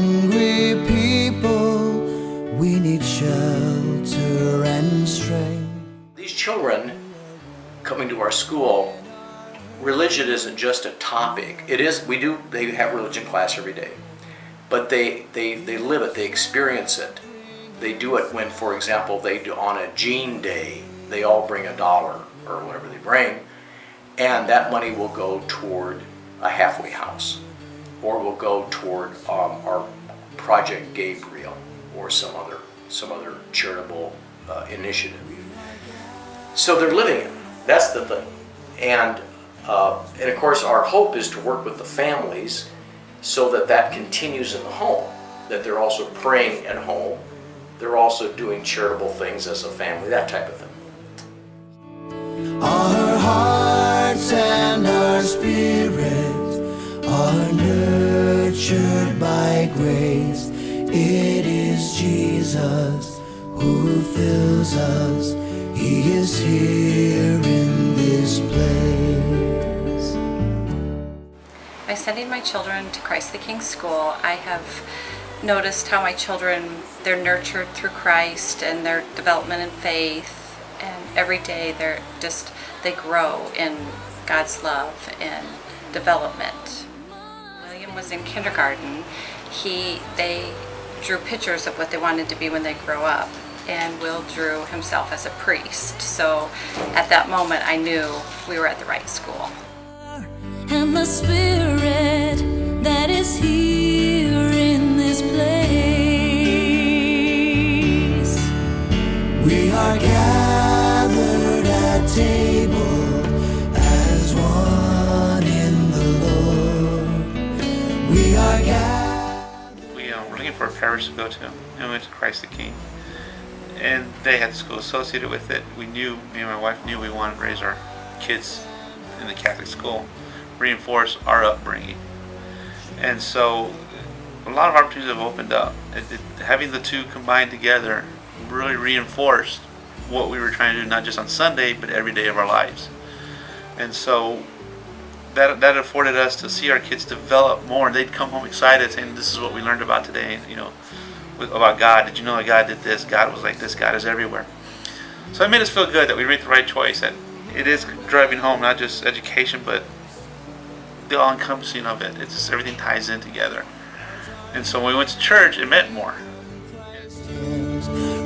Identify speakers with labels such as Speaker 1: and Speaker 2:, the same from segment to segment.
Speaker 1: hungry people, we need shelter and strength.
Speaker 2: These children coming to our school, religion isn't just a topic. It is, they have religion class every day, but they live it, they experience it. They do it when, for example, they do on a Gene Day, they all bring $1 or whatever they bring, and that money will go toward a halfway house, or will go toward our Project Gabriel or some other charitable initiative. So they're living it. That's the thing. And of course, our hope is to work with the families so that continues in the home, that they're also praying at home, they're also doing charitable things as a family, that type of thing.
Speaker 1: Our hearts and our spirits are nurtured by grace. It is Jesus who fills us. He is here in this place.
Speaker 3: By sending my children to Christ the King School, I have noticed how my children, they're nurtured through Christ and their development in faith, and every day they grow in God's love and development. William was in kindergarten. They drew pictures of what they wanted to be when they grow up, and Will drew himself as a priest. So at that moment I knew we were at the right school.
Speaker 4: And the Spirit that is here in this place.
Speaker 1: We are gathered at table as one in the Lord. We are gathered.
Speaker 5: We were looking for a parish to go to, and we went to Christ the King. And they had the school associated with it. Me and my wife knew we wanted to raise our kids in the Catholic school, reinforce our upbringing. And so a lot of opportunities have opened up. Having the two combined together really reinforced what we were trying to do, not just on Sunday, but every day of our lives. And so that afforded us to see our kids develop more. They'd come home excited saying, this is what we learned about today, about God. Did you know that God did this? God was like this. God is everywhere. So it made us feel good that we made the right choice, that it is driving home not just education, but the all-encompassing of it. It's just everything ties in together. And so when we went to church, it meant more.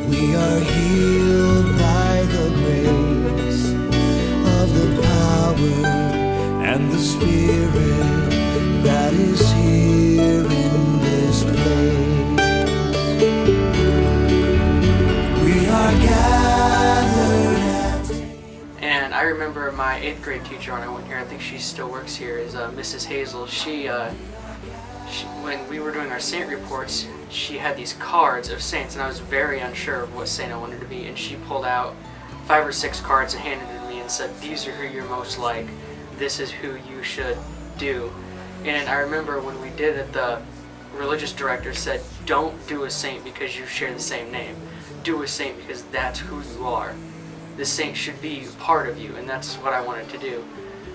Speaker 1: We are healed by the grace of the power and the Spirit that is here in this place. We are gathered at.
Speaker 6: And I remember my 8th grade teacher when I went here, I think she still works here, is Mrs. Hazel. She, when we were doing our saint reports, she had these cards of saints, and I was very unsure of what saint I wanted to be, and she pulled out 5 or 6 cards and handed it to me and said, these are who you're most like, this is who you should do. And I remember when we did it, the religious director said, don't do a saint because you share the same name. Do a saint because that's who you are. The saint should be part of you, and that's what I wanted to do.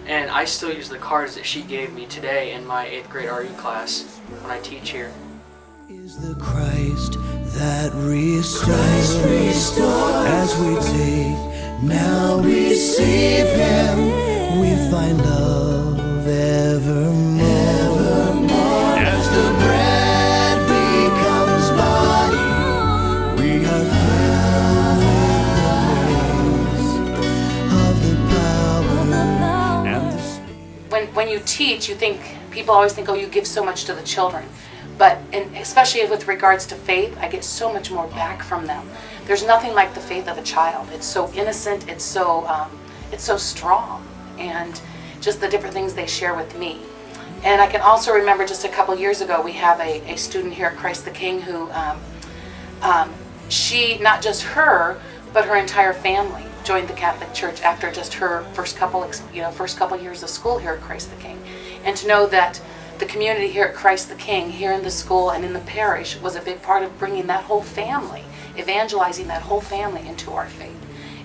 Speaker 6: And I still use the cards that she gave me today in my 8th grade RE class when I teach here.
Speaker 1: Is the Christ that restores. As we take, now receive Him, we find love evermore. As the bread becomes body, we are filled with the grace of the power and the Spirit.
Speaker 7: When you teach, people always think, oh, you give so much to the children. But especially with regards to faith, I get so much more back from them. There's nothing like the faith of a child. It's so innocent, it's so strong, and just the different things they share with me. And I can also remember just a couple years ago, we have a student here at Christ the King who, she, not just her, but her entire family joined the Catholic Church after just her first couple years of school here at Christ the King. And to know that the community here at Christ the King, here in the school and in the parish, was a big part of bringing that whole family, evangelizing that whole family into our faith.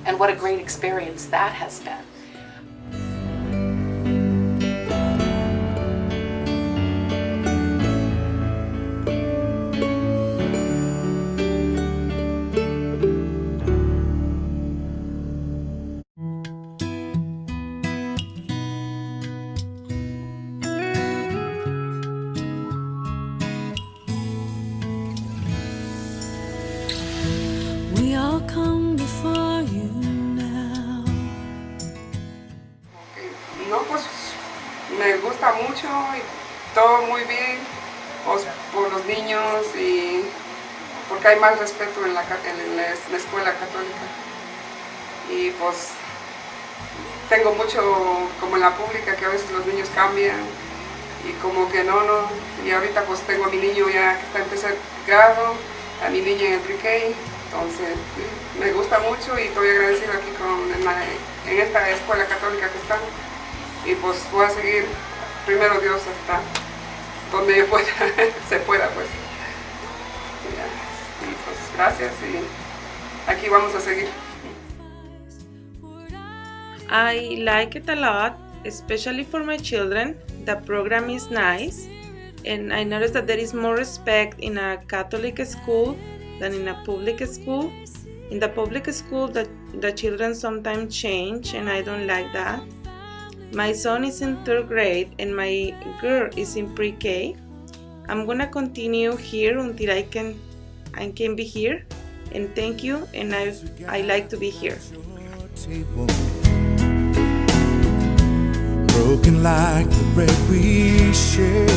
Speaker 7: And what a great experience that has been.
Speaker 4: all come before you now.
Speaker 8: No, pues me gusta mucho y todo muy bien, pues, por los niños y porque hay más respeto en la escuela católica. Y pues tengo mucho, como en la pública, que a veces los niños cambian y como que no, y ahorita pues tengo a mi niño ya que está en tercer grado, a mi niña en el pre-K, entonces me gusta mucho y estoy agradecido aquí en esta escuela católica que está, y pues voy a seguir, primero Dios, hasta donde yo pueda, se pueda pues. Y pues gracias y aquí vamos a seguir.
Speaker 9: I like it a lot, especially for my children. The program is nice, and I noticed that there is more respect in a Catholic school than in a public school. In the public school, the children sometimes change, and I don't like that. My son is in 3rd grade, and my girl is in pre-K. I'm gonna continue here until I can be here, and thank you, and I like to be here.
Speaker 1: Broken like the bread we share.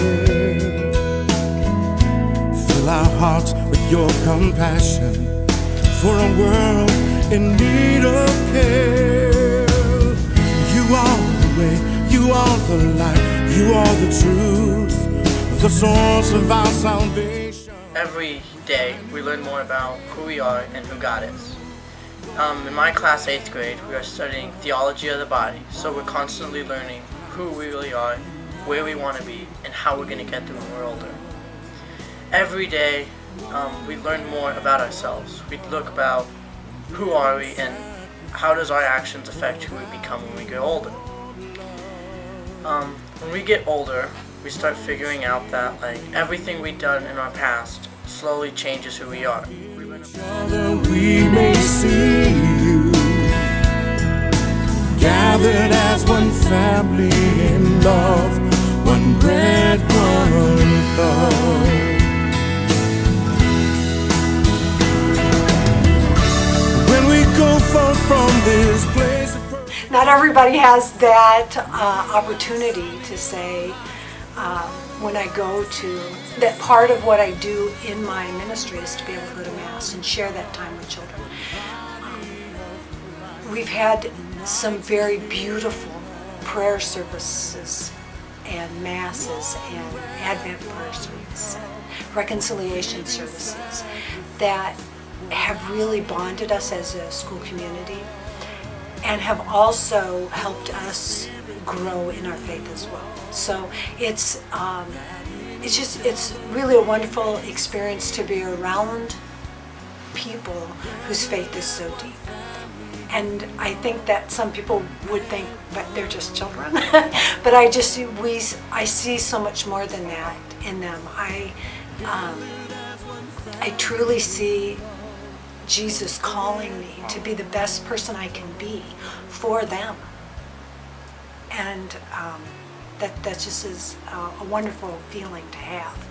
Speaker 1: Fill our hearts with your compassion for a world in need of care. You are the way, you are the light, you are the truth, the source of our salvation.
Speaker 6: Every day we learn more about who we are and who God is. In my class, 8th grade, we are studying theology of the body, so we're constantly learning who we really are, where we want to be, and how we're going to get there when we're older. Every day, we learn more about ourselves. We look about who are we and how does our actions affect who we become when we get older. When we get older, we start figuring out that everything we've done in our past slowly changes who we are.
Speaker 1: We may see you gathered as one family in love, one bread, one thought. When we go forth from this place,
Speaker 10: not everybody has that opportunity to say, when I go to, that part of what I do in my ministry is to be able to go to Mass and share that time with children. We've had some very beautiful prayer services and Masses and Advent prayer services and reconciliation services that have really bonded us as a school community and have also helped us grow in our faith as well. So it's really a wonderful experience to be around people whose faith is so deep. And I think that some people would think, but they're just children. But I see so much more than that in them. I truly see Jesus calling me to be the best person I can be for them. And that just is a wonderful feeling to have.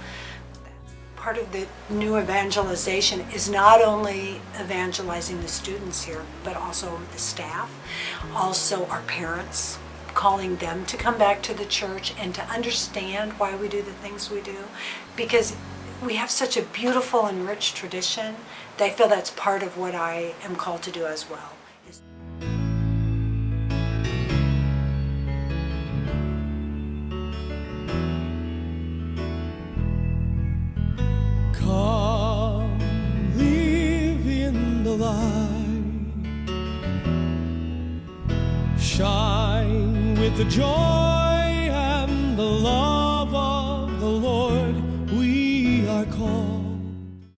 Speaker 10: Part of the new evangelization is not only evangelizing the students here, but also the staff, also our parents, calling them to come back to the church and to understand why we do the things we do. Because we have such a beautiful and rich tradition that I feel that's part of what I am called to do as well.
Speaker 1: come, live in the light, shine with the joy and the love.